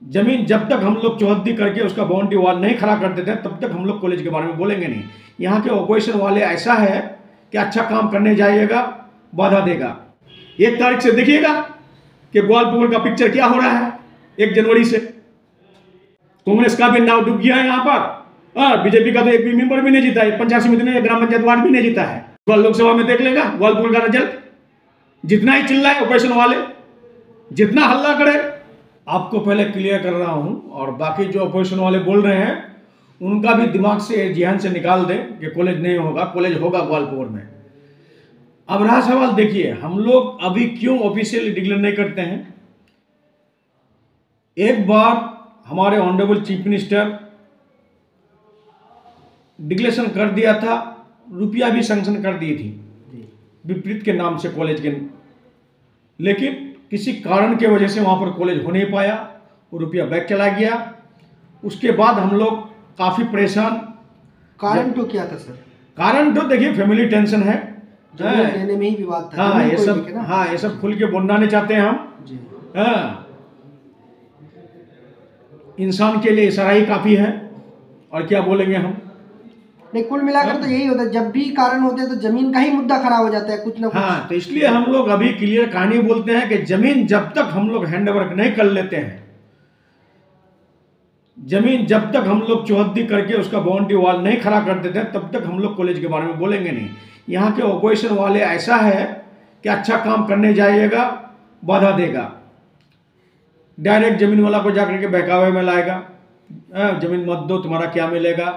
जमीन जब तक हम लोग चौहद्दी करके उसका बाउंड्री वॉल नहीं खड़ा कर देते हैं तब तक हम लोग कॉलेज के बारे में बोलेंगे नहीं। यहाँ के ऑपोजिशन वाले ऐसा है कि अच्छा काम करने जाइएगा बाधा देगा। 1 तारीख से देखिएगा कि ग्वालपुर का पिक्चर क्या हो रहा है। 1 जनवरी से कांग्रेस का भी नाव डूब गया है यहाँ पर। बीजेपी का तो एक भी मेंबर भी नहीं जीता है, 85 में तो ग्राम पंचायत वार्ड भी नहीं जीता है। लोकसभा में देख लेगा ग्वालपुर का रिजल्ट। जितना ही चिल्लाए ऑपोजिशन वाले, जितना हल्ला करे, आपको पहले क्लियर कर रहा हूं और बाकी जो अपोजिशन वाले बोल रहे हैं उनका भी दिमाग से जहन से निकाल दें कि कॉलेज नहीं होगा। कॉलेज होगा ग्वालपुर में। अब रहा सवाल, देखिए हम लोग अभी क्यों ऑफिशियली डिक्लेयर नहीं करते हैं। एक बार हमारे ऑनरेबल चीफ मिनिस्टर डिक्लेरेशन कर दिया था, रुपया भी सैंक्शन कर दी थी विपरीत के नाम से कॉलेज के, लेकिन किसी कारण के वजह से वहाँ पर कॉलेज हो नहीं पाया, वो रुपया बैक चला गया। उसके बाद हम लोग काफ़ी परेशान। कारण तो क्या था सर? कारण तो देखिए फैमिली टेंशन है, लेने में ही विवाद था। हाँ ये सब खुल के बोलना नहीं चाहते हैं हम। हाँ, इंसान के लिए इशारा ही काफ़ी है, और क्या बोलेंगे हम। नहीं, कुल मिलाकर तो यही होता है, जब भी कारण होते हैं तो जमीन का ही मुद्दा खड़ा हो जाता है कुछ ना कुछ। हाँ, तो इसलिए हम लोग अभी क्लियर कहानी बोलते हैं कि जमीन जब तक हम लोग हैंडओवर नहीं कर लेते हैं, जमीन जब तक हम लोग चौहद्दी करके उसका बाउंड्री वॉल नहीं खड़ा कर देते हैं तब तक हम लोग कॉलेज के बारे में बोलेंगे नहीं। यहाँ के ऑपोजिशन वाले ऐसा है कि अच्छा काम करने जाइएगा बाधा देगा। डायरेक्ट जमीन वाला को जाकर के बहकावे में लाएगा, जमीन मत दो तुम्हारा क्या मिलेगा।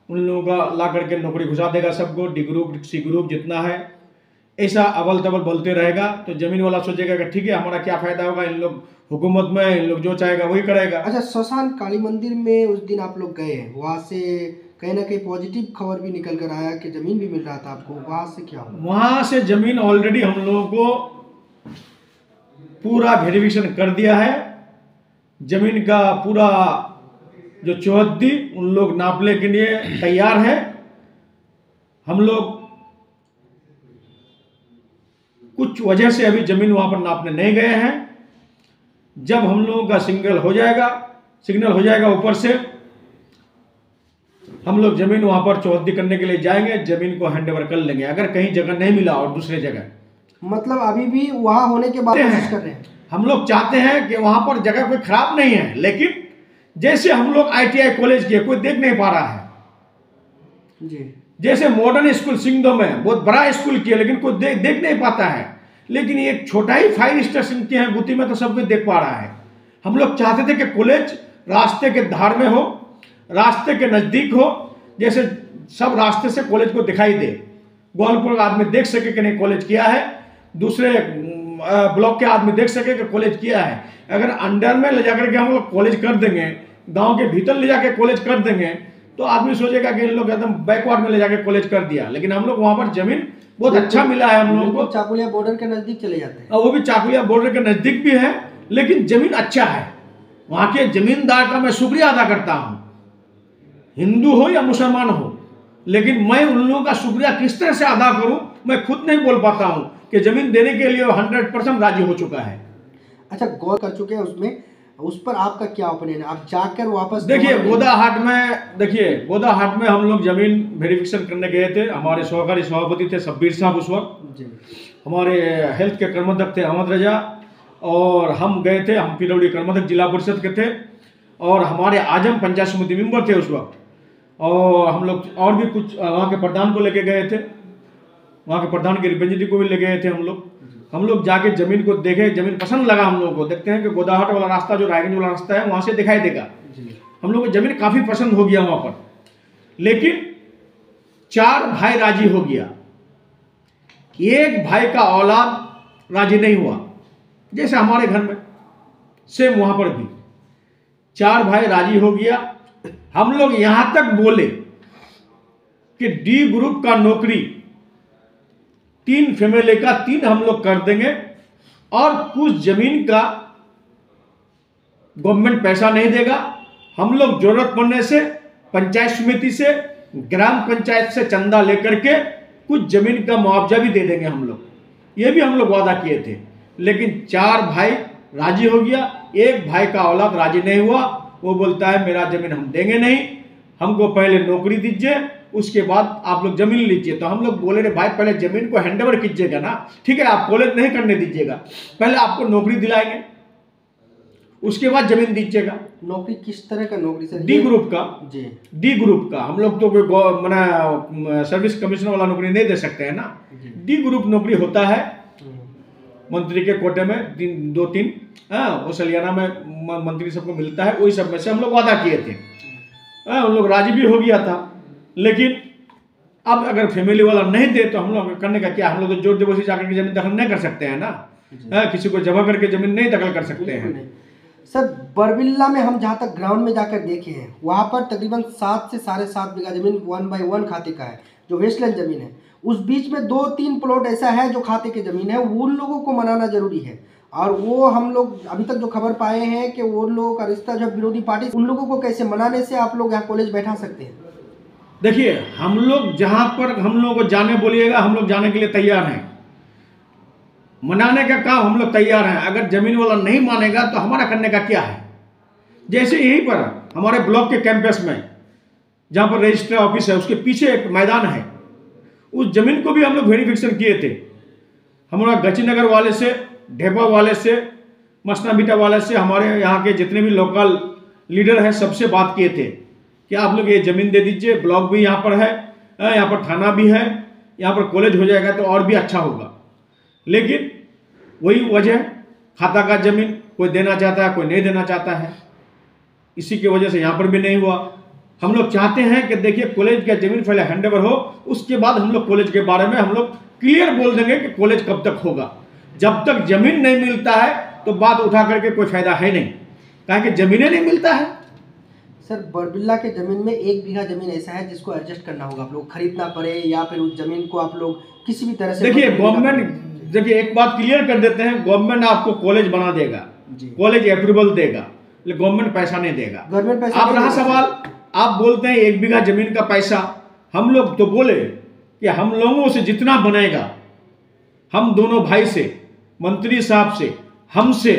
उन लोगों का ला करके नौकरी घुसा देगा सबको, डी ग्रुप सी ग्रुप जितना है, ऐसा अवल तवल बोलते रहेगा। तो जमीन वाला सोचेगा कि ठीक है हमारा क्या फायदा होगा, इन लोग हुकूमत में, इन लोग जो चाहेगा वही करेगा। अच्छा, श्मशान काली मंदिर में उस दिन आप लोग गए हैं, वहाँ से कहीं ना कहीं पॉजिटिव खबर भी निकल कर आया कि जमीन भी मिल रहा था आपको, वहाँ से क्या हुआ? वहाँ से जमीन ऑलरेडी हम लोगों को पूरा वेरिफिकेशन कर दिया है। जमीन का पूरा जो चौहद्दी उन लोग नापने के लिए तैयार है। हम लोग कुछ वजह से अभी जमीन वहां पर नापने नहीं गए हैं। जब हम लोगों का सिग्नल हो जाएगा ऊपर से, हम लोग जमीन वहां पर चौहद्दी करने के लिए जाएंगे, जमीन को हैंडओवर कर लेंगे। अगर कहीं जगह नहीं मिला और दूसरे जगह, मतलब अभी भी वहां होने के बाद कोशिश कर रहे हैं। हम लोग चाहते हैं कि वहां पर जगह कोई खराब नहीं है, लेकिन जैसे हम लोग ITI कॉलेज किए कोई देख नहीं पा रहा है जी। जैसे मॉडर्न स्कूल सिंगदो में बहुत बड़ा स्कूल किया लेकिन कोई देख नहीं पाता है, लेकिन ये छोटा ही 5 स्टेशन के हैं गुत्ती में तो सब कुछ देख पा रहा है। हम लोग चाहते थे कि कॉलेज रास्ते के धार में हो, रास्ते के नज़दीक हो, जैसे सब रास्ते से कॉलेज को दिखाई दे, ग्वालपुर का आदमी देख सके कि नहीं कॉलेज किया है, दूसरे ब्लॉक के आदमी देख सके कि कॉलेज किया है। अगर अंडर में ले जाकर के हम लोग कॉलेज कर देंगे, गांव के भीतर ले जाके कॉलेज कर देंगे, तो आदमी सोचेगा कि इन लोग एकदम बैकवर्ड में ले जाके कॉलेज कर दिया। लेकिन हम लोग वहां पर जमीन बहुत अच्छा मिला है हम लोगों को। चाकुलिया बॉर्डर के नजदीक चले जाते हैं, और वो भी चाकुलिया बॉर्डर के नजदीक भी है, लेकिन जमीन अच्छा है। वहां के जमींदार का मैं शुक्रिया अदा करता हूँ, हिंदू हो या मुसलमान हो, लेकिन मैं उन लोगों का शुक्रिया किस तरह से अदा करूं मैं खुद नहीं बोल पाता हूं कि जमीन देने के लिए 100% राजी हो चुका है। अच्छा, गौर कर चुके हैं उसमें, उस पर आपका क्या ओपिनियन है? आप जाकर वापस देखिए गोदाहाट में हम लोग जमीन वेरिफिकेशन करने गए थे। हमारे सहकारी सभापति थे शब्बीर साहब उस वक्त, हमारे हेल्थ के कर्माध्यक्ष थे अहमद रजा, और हम गए थे, हम PWD कर्माध्यक्ष जिला परिषद के थे, और हमारे आजम पंचायत समिति मेंबर थे उस वक्त, और हम लोग और भी कुछ वहाँ के प्रधान को लेके गए थे, वहाँ के प्रधान के रिप्रेजेंटेटिव को भी ले गए थे। हम लोग जाके जमीन को देखे, जमीन पसंद लगा हम लोगों को। देखते हैं कि गोदाहाट वाला रास्ता जो रायगंज वाला रास्ता है वहाँ से दिखाई देगा, हम लोग को जमीन काफ़ी पसंद हो गया वहाँ पर। लेकिन 4 भाई राजी हो गया, एक भाई का औलाद राजी नहीं हुआ। जैसे हमारे घर में सेम वहाँ पर भी 4 भाई राजी हो गया। हम लोग यहां तक बोले कि D ग्रुप का नौकरी 3 फैमिली का 3 हम लोग कर देंगे, और कुछ जमीन का गवर्नमेंट पैसा नहीं देगा। हम लोग जरूरत पड़ने से पंचायत समिति से, ग्राम पंचायत से चंदा लेकर के कुछ जमीन का मुआवजा भी दे देंगे हम लोग, ये भी हम लोग वादा किए थे। लेकिन 4 भाई राजी हो गया, एक भाई का औलाद राजी नहीं हुआ, वो बोलता है मेरा जमीन हम देंगे नहीं, हमको पहले नौकरी दीजिए, उसके बाद आप लोग जमीन लीजिए। तो हम लोग बोले रे भाई पहले जमीन को हैंडओवर कीजिएगा ना, ठीक है आप कॉलेज नहीं करने दीजिएगा, पहले आपको नौकरी दिलाएंगे, उसके बाद जमीन दीजिएगा। नौकरी किस तरह का नौकरी सर? डी ग्रुप का जी, डी ग्रुप का। हम लोग तो कोई मना सर्विस कमीशन वाला नौकरी नहीं दे सकते हैं ना। डी ग्रुप नौकरी होता है मंत्री के कोटे में 2-3, वो सलियाना में मंत्री सबको मिलता है, वही सब में से हम लोग वादा किए थे। उन लोग राजी भी हो गया था, लेकिन अब अगर फैमिली वाला नहीं दे तो हम लोग करने का क्या, हम लोग तो जोर जबरदस्ती जाकर के जमीन दखल नहीं कर सकते हैं ना, किसी को जमा करके जमीन नहीं दखल कर सकते हैं। सर बरबिल्ला में हम जहाँ तक ग्राउंड में जाकर देखे हैं, वहाँ पर तकरीबन 7 से 7.5 बीघा जमीन 1/1 खाते का है, जो वेस्टलैंड जमीन है। उस बीच में 2-3 प्लॉट ऐसा है जो खाते की जमीन है, वो उन लोगों को मनाना जरूरी है। और वो हम लोग अभी तक जो खबर पाए हैं कि वो लोगों का रिश्ता जो विरोधी पार्टी, उन लोगों को कैसे मनाने से आप लोग यहाँ कॉलेज बैठा सकते हैं? देखिए हम लोग जहाँ पर हम लोगों को जाने बोलिएगा, हम लोग जाने के लिए तैयार हैं, मनाने का काम हम लोग तैयार हैं। अगर जमीन वाला नहीं मानेगा तो हमारा करने का क्या है। जैसे यहीं पर हमारे ब्लॉक के कैंपस में जहाँ पर रजिस्ट्रार ऑफिस है, उसके पीछे एक मैदान है, उस जमीन को भी हम लोग वेरिफिकेशन किए थे। हमारा गचीनगर वाले से, ढेपा वाले से, मसना बीटा वाले से, हमारे यहाँ के जितने भी लोकल लीडर हैं सबसे बात किए थे कि आप लोग ये ज़मीन दे दीजिए, ब्लॉक भी यहाँ पर है, यहाँ पर थाना भी है, यहाँ पर कॉलेज हो जाएगा तो और भी अच्छा होगा। लेकिन वही वजह, खाता का ज़मीन कोई देना चाहता है, कोई नहीं देना चाहता है, इसी की वजह से यहाँ पर भी नहीं हुआ। हम लोग चाहते हैं कि देखिए कॉलेज का ज़मीन पहले हैंडओवर हो, उसके बाद हम लोग कॉलेज के बारे में हम लोग क्लियर बोल देंगे कि कॉलेज कब तक होगा। जब तक ज़मीन नहीं मिलता है तो बात उठा करके कोई फायदा है नहीं, कहा कि ज़मीनें नहीं मिलता है। सर बरबिल्ला के ज़मीन में 1 बीघा ज़मीन ऐसा है जिसको एडजस्ट करना होगा, आप लोग खरीदना पड़े या फिर उस ज़मीन को आप लोग किसी भी तरह से। देखिए गवर्नमेंट, देखिए एक बात क्लियर कर देते हैं, गवर्नमेंट आपको कॉलेज बना देगा, कॉलेज अप्रूवल देगा, लेकिन गवर्नमेंट पैसा नहीं देगा। गवर्नमेंट पैसा आप रहा सवाल, आप बोलते हैं 1 बीघा जमीन का पैसा, हम लोग तो बोले कि हम लोगों से जितना बनेगा, हम दोनों भाई से, मंत्री साहब से, हमसे,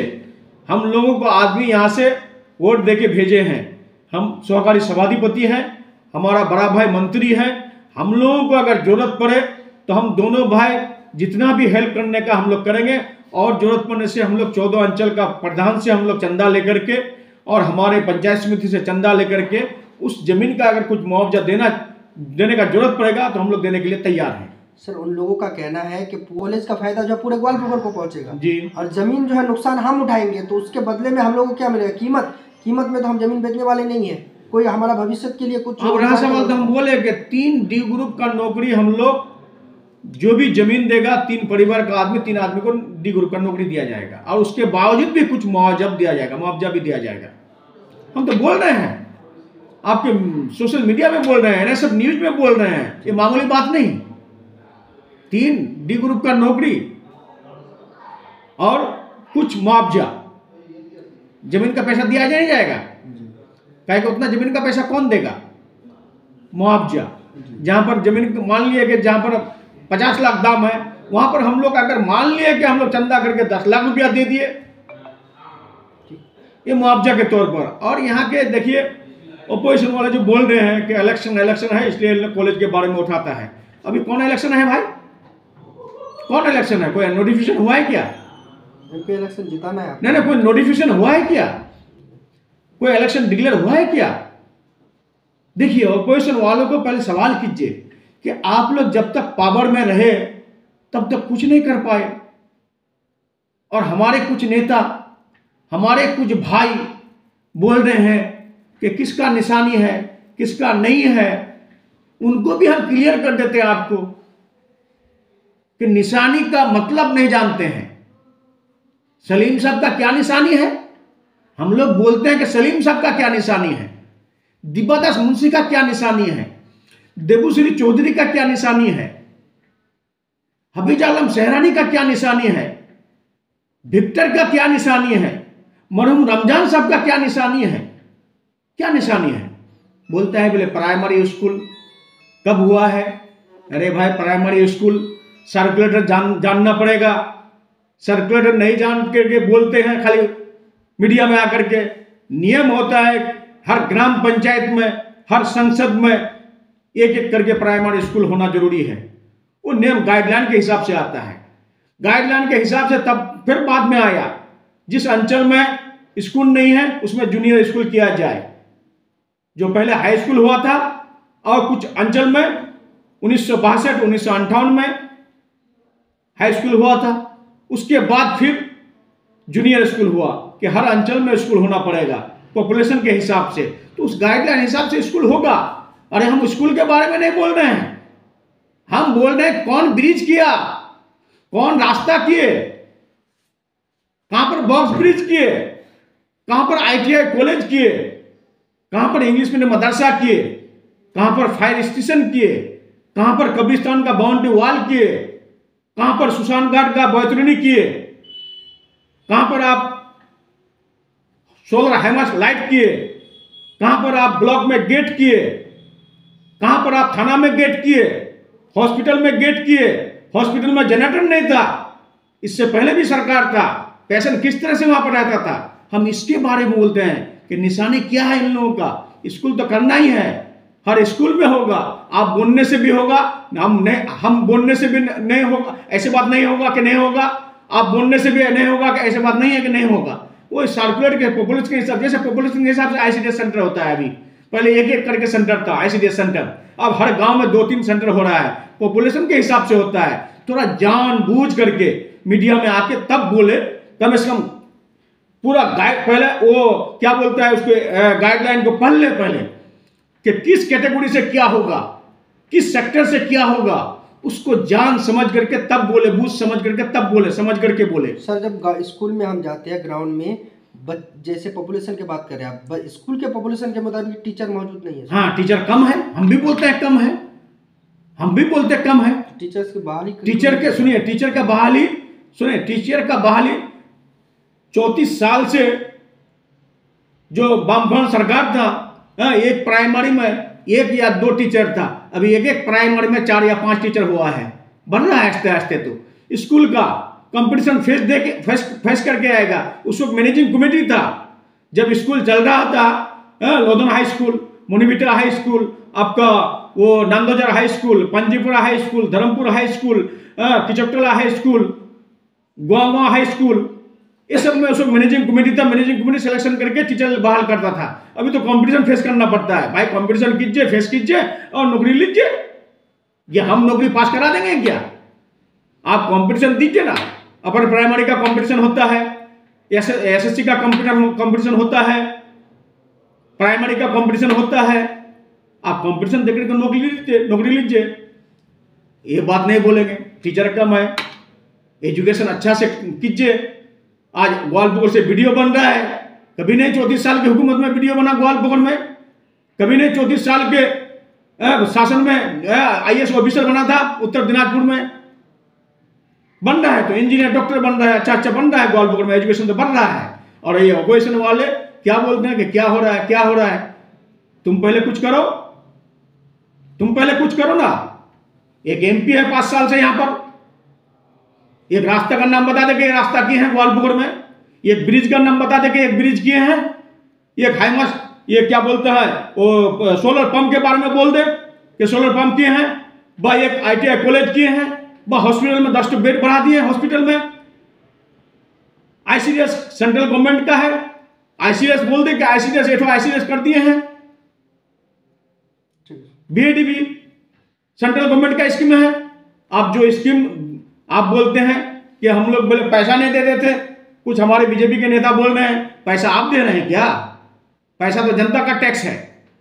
हम लोगों को आदमी यहाँ से वोट देके भेजे हैं। हम सहकारी सभाधिपति हैं, हमारा बड़ा भाई मंत्री है, हम लोगों को अगर जरूरत पड़े तो हम दोनों भाई जितना भी हेल्प करने का हम लोग करेंगे। और जरूरत पड़ने से हम लोग 14 अंचल का प्रधान से हम लोग चंदा लेकर के और हमारे पंचायत समिति से चंदा लेकर के उस जमीन का अगर कुछ मुआवजा देने का जरूरत पड़ेगा तो हम लोग देने के लिए तैयार हैं। सर उन लोगों का कहना है कि कॉलेज का फायदा जो पूरे ग्वालपुर को पहुंचेगा जी, और जमीन जो है नुकसान हम उठाएंगे, तो उसके बदले में हम लोगों को क्या मिलेगा? कीमत में तो हम जमीन बेचने वाले नहीं है, कोई हमारा भविष्य के लिए कुछ। अब रहा सवाल, तो हम बोले कि 3 डी ग्रुप का नौकरी हम लोग, जो भी जमीन देगा 3 परिवार का आदमी, 3 आदमी को डी ग्रुप का नौकरी दिया जाएगा और उसके बावजूद भी कुछ मुआवजा भी दिया जाएगा। हम तो बोल रहे हैं, आपके सोशल मीडिया में बोल रहे हैं ना, सब न्यूज में बोल रहे हैं, ये मामूली बात नहीं। 3 डी ग्रुप का नौकरी और कुछ मुआवजा, जमीन का पैसा दिया नहीं जाएगा, कहेगा उतना जमीन का पैसा कौन देगा? मुआवजा। जहां पर जमीन मान लिया कि जहां पर 50 लाख दाम है, वहां पर हम लोग अगर मान लिए कि हम लोग चंदा करके 10 लाख रुपया दे दिए, ये मुआवजा के तौर पर। और यहाँ के देखिए अपोजिशन वाले जो बोल रहे हैं कि इलेक्शन है इसलिए कॉलेज के बारे में उठाता है। अभी कौन इलेक्शन है भाई? कौन इलेक्शन है? कोई नोटिफिकेशन हुआ है क्या? एमपी इलेक्शन जिताना है। नहीं, कोई नोटिफिकेशन हुआ है क्या? कोई इलेक्शन डिक्लेयर हुआ है क्या? देखिए अपोजिशन वालों को पहले सवाल कीजिए कि आप लोग जब तक पावर में रहे तब तक कुछ नहीं कर पाए, और हमारे कुछ नेता, हमारे कुछ भाई बोल रहे हैं कि किसका निशानी है किसका नहीं है। उनको भी हम क्लियर कर देते हैं आपको कि निशानी का मतलब नहीं जानते हैं। सलीम साहब का क्या निशानी है? हम लोग बोलते हैं कि सलीम साहब का क्या निशानी है, दिब्बादास मुंशी का क्या निशानी है, देबूश्री चौधरी का क्या निशानी है, हबीज आलम सहरानी का क्या निशानी है, विक्टर का क्या निशानी है, मरहूम रमजान साहब का क्या निशानी है? क्या निशानी है? बोलता है बोले प्राइमरी स्कूल कब हुआ है। अरे भाई प्राइमरी स्कूल सर्कुलेटर जानना पड़ेगा, सर्कुलेटर नहीं जान करके बोलते हैं, खाली मीडिया में आकर के। नियम होता है हर ग्राम पंचायत में, हर संसद में एक एक करके प्राइमरी स्कूल होना जरूरी है। वो नियम गाइडलाइन के हिसाब से आता है। गाइडलाइन के हिसाब से तब फिर बाद में आया जिस अंचल में स्कूल नहीं है उसमें जूनियर स्कूल किया जाए। जो पहले हाई स्कूल हुआ था और कुछ अंचल में 1962 1958 में हाई स्कूल हुआ था, उसके बाद फिर जूनियर स्कूल हुआ कि हर अंचल में स्कूल होना पड़ेगा पॉपुलेशन के हिसाब से। तो उस गाइडलाइन हिसाब से स्कूल होगा। अरे हम स्कूल के बारे में नहीं बोल रहे हैं, हम बोल रहे हैं कौन ब्रिज किया, कौन रास्ता किए, कहां पर बॉक्स ब्रिज किए, कहां पर ITI कॉलेज किए, कहां पर इंग्लिश मीडियम मदरसा किए, कहां पर फायर स्टेशन किए, कहां पर कब्रिस्तान का बाउंड्री वॉल किए, कहां पर सुशान घाट का बैतरणी किए, कहां पर आप सोलर हैमर्स लाइट किए, कहां पर आप ब्लॉक में गेट किए, कहां पर आप थाना में गेट किए, हॉस्पिटल में गेट किए। हॉस्पिटल में जनरेटर नहीं था, इससे पहले भी सरकार था, पेशेंट किस तरह से वहां पर रहता था। हम इसके बारे में बोलते हैं कि निशानी क्या है इन लोगों का। स्कूल तो करना ही है, हर स्कूल में होगा। आप बोलने से भी होगा, हम बोलने से भी नहीं होगा, ऐसे बात नहीं होगा कि नहीं होगा। आप बोलने से भी नहीं होगा कि ऐसे बात नहीं है कि नहीं होगा। वो सर्कुलेट के पॉपुलेशन के हिसाब, जैसे पॉपुलेशन के हिसाब से ICDS सेंटर होता है। अभी पहले एक एक करके सेंटर था ICDS सेंटर, अब हर गांव में 2-3 सेंटर हो रहा है। पॉपुलेशन के हिसाब से होता है। थोड़ा जानबूझ करके मीडिया में आके तब बोले, कम से कम पूरा पहले वो क्या बोलता है उसके गाइडलाइन को पढ़ ले पहले कि किस कैटेगरी से क्या होगा, किस सेक्टर से क्या होगा, उसको जान समझ करके तब बोले, बूझ समझ करके तब बोले, समझ करके बोले। सर जब स्कूल में हम जाते हैं ग्राउंड में, जैसे पॉपुलेशन की बात करें आप, स्कूल के पॉपुलेशन के मुताबिक टीचर मौजूद नहीं है। हाँ, टीचर कम है, हम भी बोलते हैं कम है, हम भी बोलते हैं कम है। टीचर्स की बहाली, टीचर के सुनिए, टीचर का बहाली सुनिए, टीचर का बहाली 34 साल से जो वामफ्रंट सरकार था, एक प्राइमरी में 1 या 2 टीचर था, अभी एक प्राइमरी में 4 या 5 टीचर हुआ है। बढ़ रहा है आस्ते आस्ते। तो स्कूल का कंपटीशन फेस करके आएगा। उस वक्त मैनेजिंग कमेटी था जब स्कूल चल रहा था। Lodhan high school, Munibita high school, आपका वो Nandojar high school, Panjipura high school, Dharmpur high school, Kichkatla high school, Goa high school, ये सब में उस वक्त मैनेजिंग कमेटी था। मैनेजिंग कमेटी सिलेक्शन करके टीचर बहाल करता था। अभी तो कंपटीशन फेस करना पड़ता है भाई। कंपटीशन कीजिए, फेस कीजिए और नौकरी लीजिए। ये हम नौकरी पास करा देंगे क्या? आप कंपटीशन दीजिए ना। अपर प्राइमरी का कंपटीशन होता है, SSC का कंपटीशन होता है, प्राइमरी का कंपटीशन होता है। आप कंपटीशन देकर के नौकरी लीजिए। ये बात नहीं बोलेंगे टीचर कम है, एजुकेशन अच्छा से कीजिए। आज ग्वालपुर से वीडियो बन रहा है, कभी नहीं 34 साल की हुकूमत में वीडियो बना ग्वालपुर में, कभी नहीं 34 साल के शासन में IAS ऑफिसर बना था उत्तर दिनाजपुर में। बन रहा है तो इंजीनियर, डॉक्टर बन रहा है, अच्छा बन रहा है ग्वालपुर में, एजुकेशन तो बढ़ रहा है। और ये ऑपोजिशन वाले क्या बोलते हैं कि क्या हो रहा है, क्या हो रहा है। तुम पहले कुछ करो, तुम पहले कुछ करो ना। एक MP है 5 साल से यहां पर, एक रास्ता का नाम बता दे कि रास्ता किए हैं ग्वालपुर में, एक ब्रिज का नाम बता दे कि एक ब्रिज किए हैं, एक हाईमास, ये क्या बोलता है वो सोलर पंप के बारे में बोल दे कि सोलर पंप किए हैं, व एक ITI कॉलेज किए हैं, व हॉस्पिटल में 10 बेड बढ़ा दिए हॉस्पिटल में। ICDS सेंट्रल गवर्नमेंट का है, ICDS बोल दे कि ICDS कर दिए हैं। BADB सेंट्रल गवर्नमेंट का स्कीम है। आप जो स्कीम आप बोलते हैं कि हम लोग बोले पैसा नहीं दे देते, कुछ हमारे बीजेपी के नेता बोल रहे हैं पैसा आप दे रहे हैं क्या? पैसा तो जनता का टैक्स है।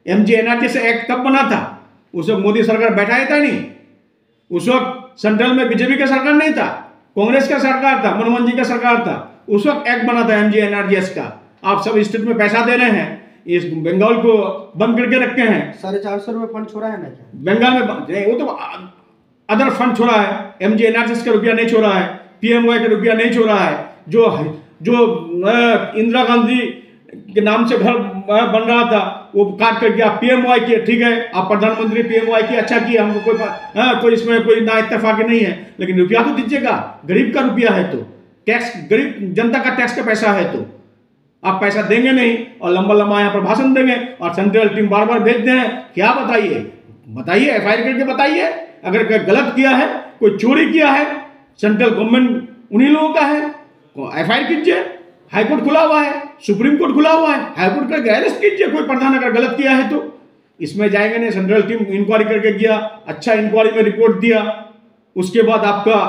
MGNRG से एक्ट कब बना था? उस वक्त मोदी सरकार बैठा ही था नहीं, उस वक्त सेंट्रल में बीजेपी का सरकार नहीं था, कांग्रेस का सरकार था, मनमोहन जी का सरकार था। उस वक्त एक्ट बना था MGNRGS का। आप सब स्टेट में पैसा दे रहे हैं, इस बंगाल को बंद करके रखे हैं। 450 रुपये फंड छोड़ा है ना क्या बंगाल में? वो तो अदर फंड छोड़ा है, MGNRGS का रुपया नहीं छोड़ा है, PMY का रुपया नहीं छोड़ा है। जो इंदिरा गांधी के नाम से घर बन रहा था वो काट करके आप PMY किए, ठीक है, आप प्रधानमंत्री PMY किए, अच्छा किया, हमको कोई इसमें कोई ना इत्तेफाकी नहीं है, लेकिन रुपया तो दीजिएगा। गरीब का रुपया है तो, टैक्स, गरीब जनता का टैक्स का पैसा है तो आप पैसा देंगे नहीं और लंबा लंबा यहाँ पर भाषण देंगे और सेंट्रल टीम बार बार भेजते हैं। क्या बताइए, बताइए, एफआईआर करके बताइए। अगर कोई गलत किया है, कोई चोरी किया है, सेंट्रल गवर्नमेंट उन्हीं लोगों का है, एफआईआर कीजिए। हाईकोर्ट खुला हुआ है, सुप्रीम कोर्ट खुला हुआ है, हाईकोर्ट करके अरेस्ट कीजिए कोई प्रधान अगर गलत किया है तो। इसमें जाएंगे नहीं, सेंट्रल टीम इंक्वायरी करके गया, अच्छा इंक्वायरी में रिपोर्ट दिया, उसके बाद आपका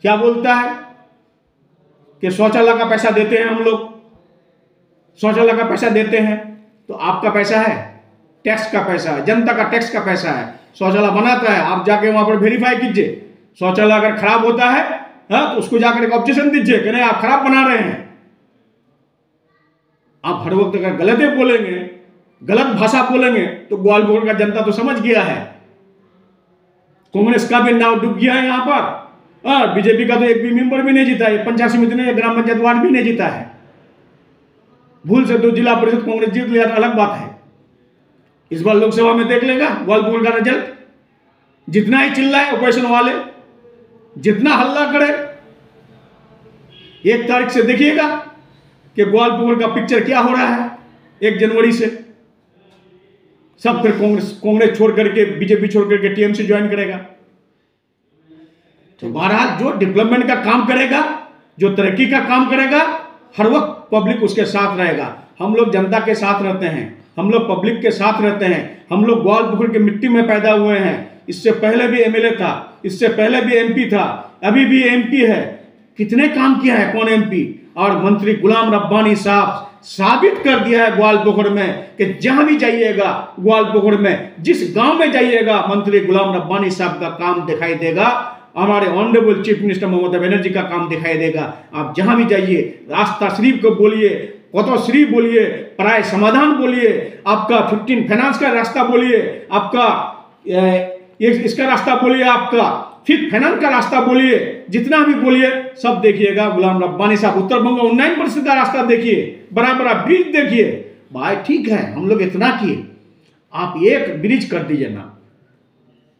क्या बोलता है कि शौचालय का पैसा देते हैं हम लोग, शौचालय का पैसा देते हैं। तो आपका पैसा है, टैक्स का पैसा है, जनता का टैक्स का पैसा है। शौचालय बनाता है, आप जाके वहां पर वेरीफाई कीजिए। शौचालय अगर खराब होता है तो उसको जाकर एक ऑब्जेक्शन दीजिए कि नहीं आप खराब बना रहे हैं। आप हर वक्त अगर गलत बोलेंगे, गलत भाषा बोलेंगे तो ग्वालियर का जनता तो समझ गया है। कांग्रेस का भी नाव डूब गया है यहाँ पर। बीजेपी का तो एक भी मेंबर भी नहीं जीता है, पंचायत समिति ने ग्राम पंचायत वार्ड भी नहीं जीता है। भूल से 2 जिला परिषद कांग्रेस जीत लिया, अलग बात है। इस बार लोकसभा में देख लेगा ग्वालियर का रिजल्ट। जितना ही चिल्लाए ऑपरेशन वाले, जितना हल्ला करे, 1 तारीख से देखिएगा कि ग्वालियर का पिक्चर क्या हो रहा है। 1 जनवरी से सब फिर कांग्रेस छोड़ करके, बीजेपी छोड़ करके टीएमसी ज्वाइन करेगा। तो बहरहाल जो डेवलपमेंट का काम करेगा, जो तरक्की का काम करेगा, हर वक्त पब्लिक उसके साथ रहेगा। हम लोग जनता के साथ रहते हैं, हम लोग पब्लिक के साथ रहते हैं। हम लोग ग्वालियर की मिट्टी में पैदा हुए हैं। इससे पहले भी एमएलए था, इससे पहले भी एमपी था, अभी भी एमपी है। कितने काम किया है कौन एमपी? और मंत्री गुलाम रब्बानी साहब साबित कर दिया है ग्वालियर में कि जहां भी जाइएगा, ग्वालियर में जिस गांव में जाइएगा, मंत्री गुलाम रब्बानी साहब का काम दिखाई देगा। हमारे honourable chief minister Mamata Banerjee का काम दिखाई देगा। आप जहां भी जाइए, रास्ता शरीफ को बोलिए, कोतो शरीफ बोलिए, पराय समाधान बोलिए, आपका 15 फाइनेंस का रास्ता बोलिए, आपका इसका रास्ता बोलिए, आपका 5th फाइनेंस का रास्ता बोलिए, जितना भी बोलिए सब देखिएगा गुलाम रब्बानी साहब। उत्तर बंग 19% का रास्ता देखिए, बड़ा बड़ा ब्रिज देखिए। भाई ठीक है, हम लोग इतना किए, आप एक ब्रिज कर दीजिए ना।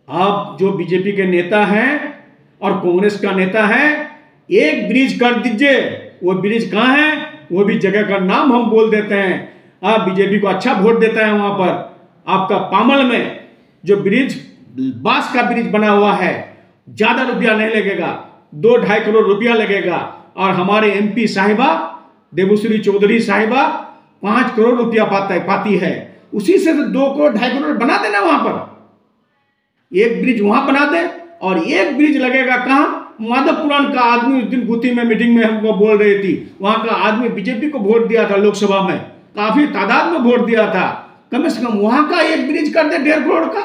आप जो बीजेपी के नेता हैं और कांग्रेस का नेता है, एक ब्रिज कर दीजिए। वो ब्रिज कहाँ है? वो भी जगह का नाम हम बोल देते हैं। आप बीजेपी को अच्छा वोट देता है वहां पर। आपका पामल में जो ब्रिज, बांस का ब्रिज बना हुआ है, ज्यादा रुपया नहीं लगेगा, 2-2.5 करोड़ रुपया लगेगा। और हमारे एमपी साहिबा देवश्री चौधरी साहिबा 5 करोड़ रुपया पाती है। उसी से 2 करोड़ 2.5 करोड़ बना देना वहां पर। एक ब्रिज वहां बना दे और एक ब्रिज लगेगा कहां? माधवपुराण का आदमी उस दिन गुत्ती में मीटिंग में हमको बोल रही थी, वहां का आदमी बीजेपी को वोट दिया था लोकसभा में, काफी तादाद में वोट दिया था। कम से कम वहां का एक ब्रिज कर दे 1.5 करोड़ का।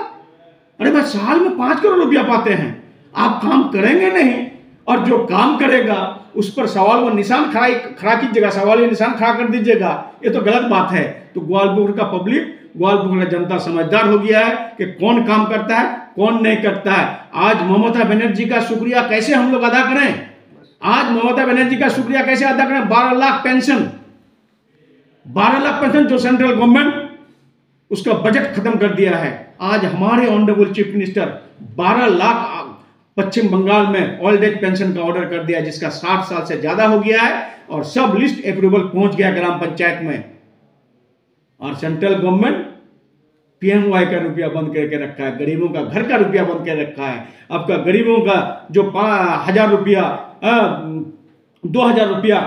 अरे भाई साल में 5 करोड़ रुपया पाते हैं, आप काम करेंगे नहीं। और जो काम करेगा उस पर सवाल व निशान खड़ा कीजिएगा, सवाल व निशान खड़ा कर दीजिएगा, ये तो गलत बात है। तो ग्वालियर का पब्लिक, ग्वालियर का जनता समझदार हो गया है कि कौन काम करता है, कौन नहीं करता है। आज ममता बनर्जी का शुक्रिया कैसे हम लोग अदा करें? आज ममता बनर्जी का शुक्रिया कैसे अदा करें? 12 लाख पेंशन, 12 लाख पेंशन जो सेंट्रल गवर्नमेंट उसका बजट खत्म कर दिया है। आज हमारे ऑनरेबल चीफ मिनिस्टर 12 लाख पश्चिम बंगाल में ओल्ड एज पेंशन का ऑर्डर कर दिया, जिसका 60 साल से ज्यादा हो गया है और सब लिस्ट अप्रूवल पहुंच गया ग्राम पंचायत में। और सेंट्रल गवर्नमेंट पीएमवाई का रुपया बंद करके रखा है, गरीबों का घर का रुपया बंद कर रखा है। आपका गरीबों का जो 1000 रुपया 2000 रुपया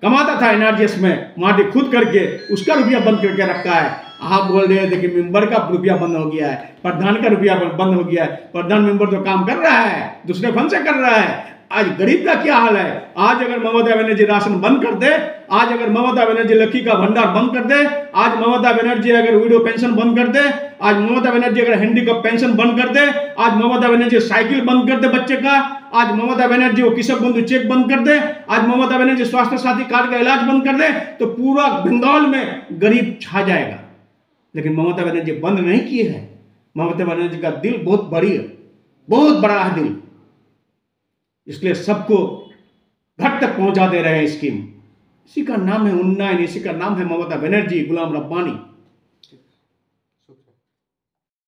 कमाता था एनआरजीएस में माटी खुद करके, उसका रुपया बंद करके रखा है। आप बोल रहे थे कि मेंबर का रुपया बंद हो गया है, प्रधान का रुपया बंद हो गया है। प्रधान मेंबर तो काम कर रहा है, दूसरे फंड से कर रहा है। आज गरीब का क्या हाल है? आज अगर ममता बनर्जी राशन बंद कर दे, आज अगर ममता बनर्जी लक्की का भंडार बंद कर दे, आज ममता बनर्जी अगर विडो पेंशन बंद कर दे, आज ममता बनर्जी अगर हैंडीकैप पेंशन बंद कर दे, आज ममता बनर्जी साइकिल बंद कर दे बच्चे का, आज ममता बनर्जी वो कृषक बंधु चेक बंद कर दे, आज ममता बनर्जी स्वास्थ्य साथी कार्ड का इलाज बंद कर दे, तो पूरा बंगाल में गरीब छा जाएगा। लेकिन ममता बनर्जी बंद नहीं किए हैं। ममता बनर्जी का दिल बहुत बड़ी है, बहुत बड़ा है दिल, इसलिए सबको घर तक पहुंचा दे रहे हैं स्कीम। इसी का नाम है उन्नयन, इसी का नाम है ममता बनर्जी, गुलाम रब्बानी।